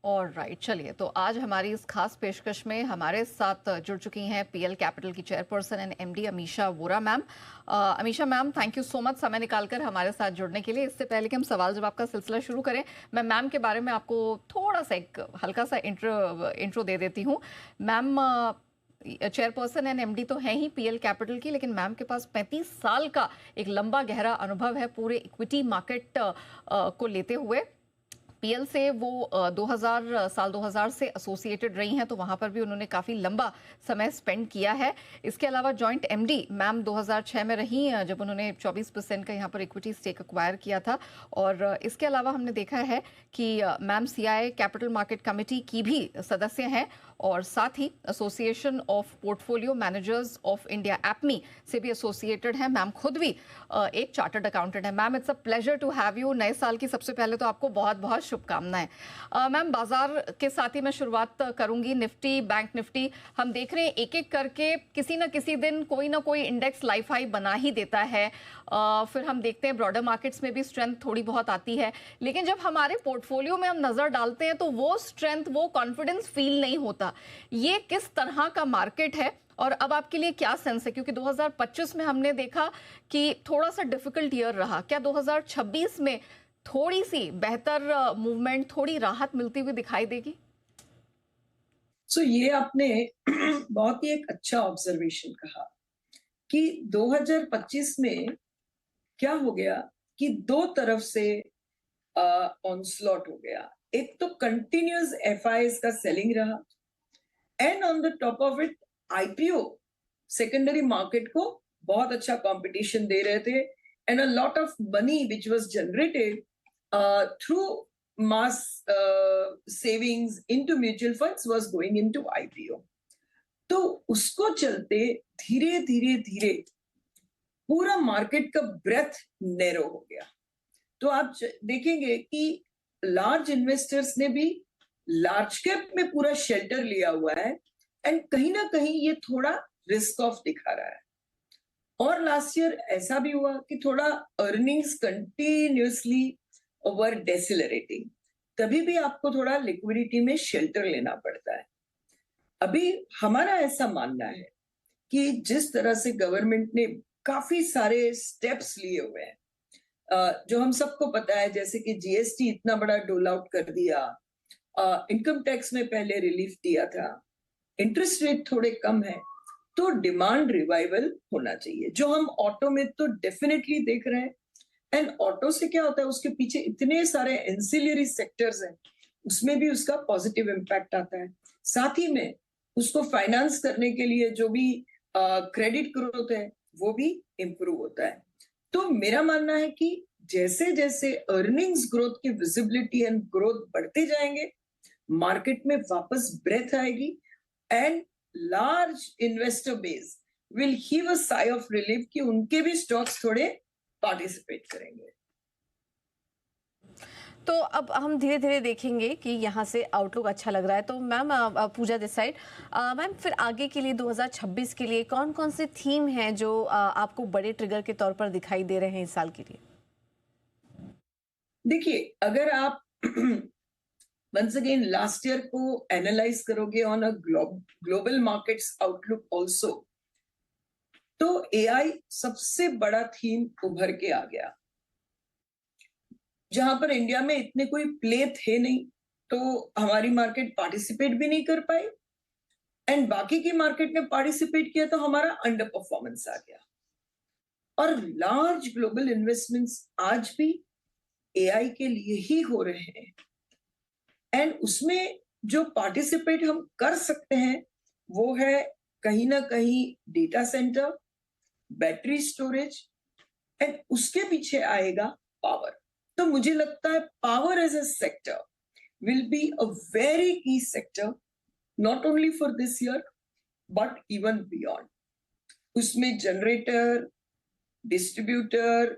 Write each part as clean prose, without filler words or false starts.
और राइट, चलिए तो आज हमारी इस खास पेशकश में हमारे साथ जुड़ चुकी हैं पीएल कैपिटल की chairperson and MD Amisha Vora ma'am. Amisha ma'am, thank you so much समय निकालकर हमारे साथ जुड़ने के लिए। इससे पहले कि हम सवाल जवाब का सिलसिला शुरू करें, मैं मैम के बारे में आपको थोड़ा सा एक हल्का सा इंट्रो दे देती हूँ। मैम चेयरपर्सन एंड एमडी तो हैं ही पीएल कैपिटल की, लेकिन मैम के पास 35 साल का एक लंबा गहरा अनुभव है पूरे इक्विटी मार्केट को लेते हुए। पीएल से वो 2000 से एसोसिएटेड रही हैं, तो वहां पर भी उन्होंने काफी लंबा समय स्पेंड किया है। इसके अलावा जॉइंट एमडी मैम 2006 में रही, जब उन्होंने 24% का यहाँ पर इक्विटी स्टेक एक्वायर किया था। और इसके अलावा हमने देखा है कि ma'am CII capital market committee की भी सदस्य हैं, और साथ ही association of portfolio managers of India APMI से भी एसोसिएटेड हैं। मैम खुद भी एक चार्टर्ड अकाउंटेंट है। Ma'am, it's a pleasure to have you. नए साल की सबसे पहले तो आपको बहुत बहुत शुभकामनाएं। मैम, बाजार के साथ ही मैं शुरुआत करूंगी। निफ्टी, बैंक निफ्टी, हम देख रहे हैं एक एक करके किसी ना किसी दिन कोई ना कोई इंडेक्स लाइफ हाई बना ही देता है। फिर हम देखते हैं ब्रॉडर मार्केट्स में भी स्ट्रेंथ थोड़ी बहुत आती है, लेकिन जब हमारे पोर्टफोलियो में हम नजर डालते हैं तो वो स्ट्रेंथ, वो कॉन्फिडेंस फील नहीं होता। ये किस तरह का मार्केट है और अब आपके लिए क्या सेंस है? क्योंकि 2025 में हमने देखा कि थोड़ा सा डिफिकल्ट ईयर रहा। क्या 2026 में थोड़ी सी बेहतर मूवमेंट, थोड़ी राहत मिलती हुई दिखाई देगी? ये आपने बहुत ही एक अच्छा ऑब्जर्वेशन कहा कि 2025 में क्या हो गया कि दो तरफ से ऑनस्लॉट हो गया। एक तो कंटिन्यूअस एफआईएस का सेलिंग रहा, and on the top of it IPO secondary market को बहुत अच्छा कंपटीशन दे रहे थे, and a lot of money which was generated through mass savings into mutual funds was going into IPO। तो उसको चलते धीरे धीरे धीरे पूरा मार्केट का ब्रेथ नैरो हो गया। तो आप देखेंगे कि लार्ज इन्वेस्टर्स ने भी लार्ज कैप में पूरा शेल्टर लिया हुआ है, एंड कहीं ना कहीं ये थोड़ा रिस्क ऑफ दिखा रहा है। और लास्ट ईयर ऐसा भी हुआ कि थोड़ा अर्निंग्स कंटिन्यूअसली वर डेसिलरेटिंग, तभी भी आपको थोड़ा लिक्विडिटी में शेल्टर लेना पड़ता है। अभी हमारा ऐसा मानना है कि जिस तरह से गवर्नमेंट ने काफी सारे स्टेप्स लिए हुए हैं, जो हम सबको पता है, जैसे कि जीएसटी इतना बड़ा डोल आउट कर दिया, इनकम टैक्स में पहले रिलीफ दिया था, इंटरेस्ट रेट थोड़े कम है, तो डिमांड रिवाइवल होना चाहिए, जो हम ऑटो में तो डेफिनेटली देख रहे हैं। एंड ऑटो से क्या होता है, उसके पीछे इतने सारे एंसिलरी सेक्टर्स हैं, उसमें भी उसका पॉजिटिव इम्पैक्ट आता है। साथ ही में उसको फाइनेंस करने के लिए जो भी क्रेडिट ग्रोथ है वो भी इंप्रूव होता है। तो मेरा मानना है कि जैसे जैसे अर्निंग्स ग्रोथ की विजिबिलिटी एंड ग्रोथ बढ़ते जाएंगे, मार्केट में वापस ब्रेथ आएगी, and large investor base will heave a sigh of relief कि उनके भी स्टॉक्स थोड़े पार्टिसिपेट करेंगे। तो अब हम धीरे धीरे देखेंगे कि यहाँ से आउटलुक अच्छा लग रहा है। तो ma'am, Pooja this side, ma'am फिर आगे के लिए 2026 के लिए कौन कौन से थीम हैं जो आपको बड़े ट्रिगर के तौर पर दिखाई दे रहे हैं इस साल के लिए? देखिए, अगर आप वंस अगेन लास्ट ईयर को एनालाइज करोगे on a global markets outlook also, तो एआई सबसे बड़ा थीम उभर के आ गया, जहां पर इंडिया में इतने कोई प्ले थे नहीं, तो हमारी मार्केट पार्टिसिपेट भी नहीं कर पाई, एंड बाकी की मार्केट ने पार्टिसिपेट किया तो हमारा अंडर परफॉर्मेंस आ गया। और लार्ज ग्लोबल इन्वेस्टमेंट्स आज भी एआई के लिए ही हो रहे हैं, एंड उसमें जो पार्टिसिपेट हम कर सकते हैं वो है कहीं ना कहीं data centre, battery storage, and उसके पीछे आएगा पावर। तो मुझे लगता है power as a sector will be a very key sector, not only for this year but even beyond. उसमें जनरेटर, डिस्ट्रीब्यूटर,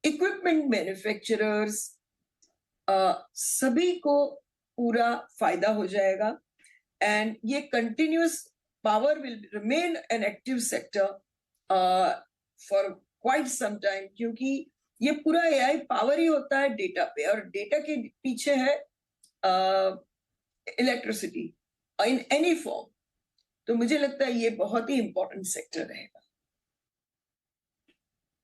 इक्विपमेंट मैन्युफैक्चरर्स, सभी को पूरा फायदा हो जाएगा, एंड ये continuous power will remain an active sector for quite some time, क्योंकि ये पूरा एआई पावर ही होता है डेटा पे, और डेटा के पीछे है इलेक्ट्रिसिटी इन एनी फॉर्म, तो मुझे लगता है ये बहुत ही इंपॉर्टेंट सेक्टर रहेगा।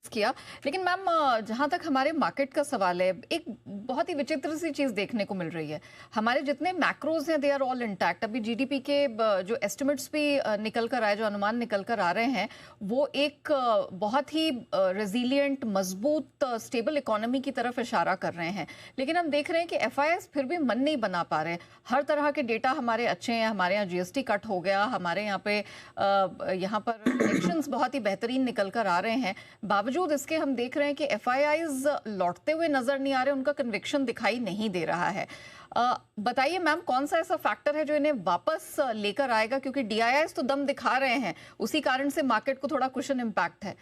किया। लेकिन मैम जहाँ तक हमारे मार्केट का सवाल है, एक बहुत ही विचित्र सी चीज़ देखने को मिल रही है। हमारे जितने मैक्रोज हैं दे आर ऑल इंटैक्ट। अभी जीडीपी के जो एस्टिमेट्स भी निकल कर आए, जो अनुमान निकल कर आ रहे हैं, वो एक बहुत ही रेजिलियंट, मजबूत, स्टेबल इकोनॉमी की तरफ इशारा कर रहे हैं। लेकिन हम देख रहे हैं कि एफआईआईज फिर भी मन नहीं बना पा रहे। हर तरह के डेटा हमारे अच्छे हैं, हमारे यहाँ जीएसटी कट हो गया, हमारे यहाँ पे यहाँ पर कलेक्शंस बहुत ही बेहतरीन निकल कर आ रहे हैं। बावजूद इसके हम देख रहे हैं कि एफआईआईज लौटते हुए नजर नहीं आ रहे, उनका कन्विक्शन दिखाई नहीं दे रहा है। बताइए मैम, कौन सा ऐसा फैक्टर है जो इन्हें वापस लेकर आएगा? क्योंकि डीआईआईज तो दम दिखा रहे हैं, उसी कारण से मार्केट को थोड़ा कुशन इम्पैक्ट है।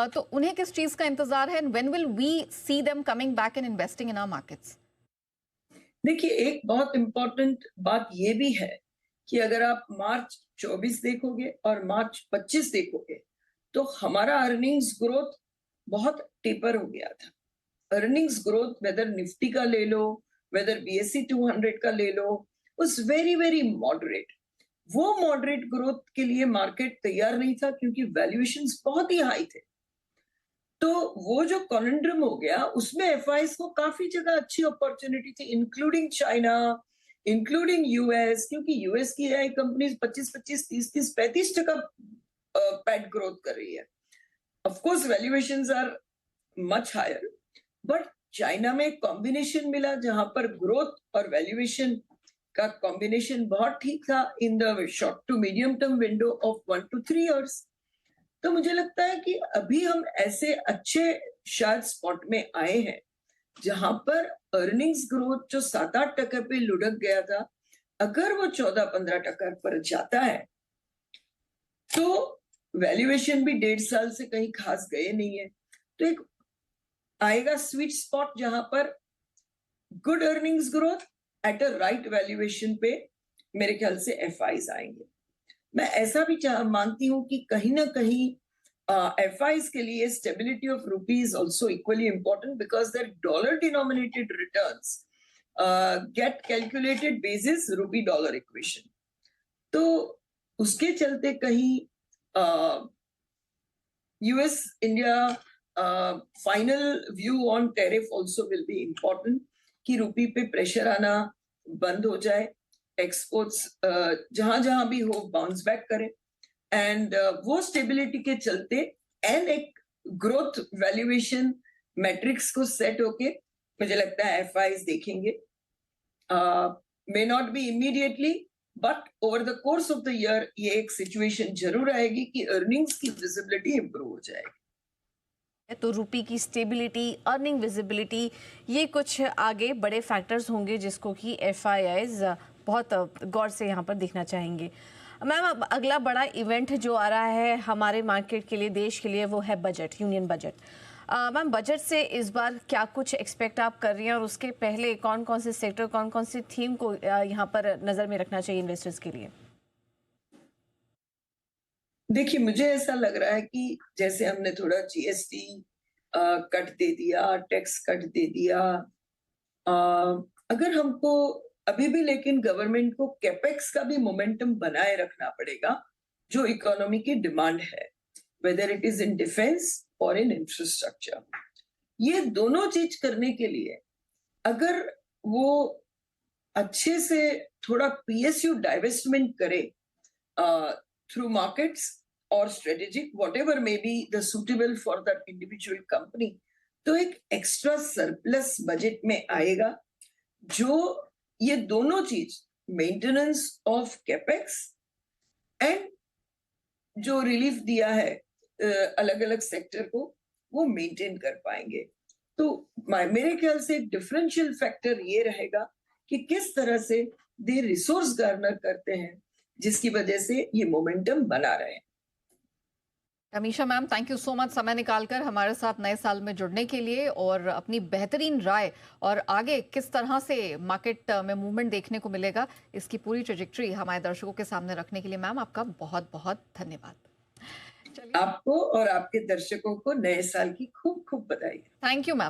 तो उन्हें किस चीज का इंतजार है? When will we see them coming back and investing in our markets? देखिए, एक बहुत इंपॉर्टेंट बात ये भी है कि अगर आप मार्च 24 देखोगे और मार्च 25 देखोगे, तो हमारा अर्निंग्स ग्रोथ बहुत टेपर हो गया था। अर्निंग्स ग्रोथ वेदर निफ्टी का ले लो, वेदर बीएसई 200 का ले लो, वाज वेरी वेरी मॉडरेट। वो मॉडरेट ग्रोथ के लिए मार्केट तैयार नहीं था क्योंकि वैल्यूएशंस बहुत ही हाई थे। तो वो जो कॉन्ड्रम हो गया, उसमें एफआईआईज को काफी जगह अच्छी अपॉर्चुनिटी थी, इंक्लूडिंग चाइना, इंक्लूडिंग यूएस, क्योंकि यूएस की आई कंपनीज 25-25, 30-30, 35% पैट ग्रोथ कर रही है। Of course valuations are much higher, but China में कॉम्बिनेशन मिला जहां पर ग्रोथ और वैल्यूएशन का कॉम्बिनेशन बहुत ठीक था in the short to medium term window of 1 to 3 years। तो मुझे लगता है कि अभी हम ऐसे अच्छे शायद स्पॉट में आए हैं जहां पर अर्निंग्स ग्रोथ जो 7-8% पे लुढ़क गया था, अगर वो 14-15% पर जाता है तो वैल्यूएशन भी 1.5 साल से कहीं खास गए नहीं है। तो एक आएगा स्वीट स्पॉट जहां पर good earnings growth at a right valuation पे मेरे ख्याल से एफआईज आएंगे। मैं ऐसा भी मानती हूं कि कहीं ना कहीं एफआईज के लिए stability of rupee is also equally important because their dollar denominated returns get calculated basis rupee dollar equation. तो उसके चलते कहीं US India final view on tariff also will be important कि रुपी पे प्रेशर आना बंद हो जाए, एक्सपोर्ट्स जहां जहां भी हो बाउंस बैक करें, एंड वो स्टेबिलिटी के चलते एंड एक ग्रोथ वैल्यूएशन मैट्रिक्स को सेट होके मुझे लगता है एफआईज देखेंगे। May not be immediately, but over the course of the year ये एक सिचुएशन जरूर आएगी कि अर्निंग्स की विजिबिलिटी इंप्रूव हो जाएगी। तो रुपी की स्टेबिलिटी, अर्निंग विजिबिलिटी, ये कुछ आगे बड़े फैक्टर्स होंगे जिसको कि एफआईआईज बहुत गौर से यहाँ पर देखना चाहेंगे। मैम, अब अगला बड़ा इवेंट जो आ रहा है हमारे मार्केट के लिए, देश के लिए, वो है budget, union budget. Ma'am, budget से इस बार क्या कुछ एक्सपेक्ट आप कर रही हैं और उसके पहले कौन कौन से सेक्टर, कौन कौन सी थीम को यहाँ पर नज़र में रखना चाहिए इन्वेस्टर्स के लिए? देखिए, मुझे ऐसा लग रहा है कि जैसे हमने थोड़ा जीएसटी कट दे दिया, टैक्स कट दे दिया, अगर हमको अभी भी लेकिन गवर्नमेंट को कैपेक्स का भी मोमेंटम बनाए रखना पड़ेगा जो इकोनॉमी की डिमांड है, whether it is in defence और इन इंफ्रास्ट्रक्चर। ये दोनों चीज करने के लिए अगर वो अच्छे से थोड़ा पीएसयू डाइवेस्टमेंट करे थ्रू मार्केट्स और strategic whatever may be the suitable for that individual company, तो एक एक्स्ट्रा सरप्लस बजट में आएगा जो ये दोनों चीज, मेंटेनेंस ऑफ कैपेक्स एंड जो रिलीफ दिया है अलग अलग सेक्टर को, वो मेंटेन कर पाएंगे। तो मेरे ख्याल से एक डिफरेंशियल फैक्टर ये रहेगा कि किस तरह से दे रिसोर्स गार्नर करते हैं जिसकी वजह से ये मोमेंटम बना रहे। Amisha ma'am, thank you so much समय निकालकर हमारे साथ नए साल में जुड़ने के लिए और अपनी बेहतरीन राय और आगे किस तरह से मार्केट में मूवमेंट देखने को मिलेगा, इसकी पूरी ट्रेजेक्टरी हमारे दर्शकों के सामने रखने के लिए मैम आपका बहुत बहुत धन्यवाद। आपको और आपके दर्शकों को नए साल की खूब खूब बधाई। Thank you ma'am.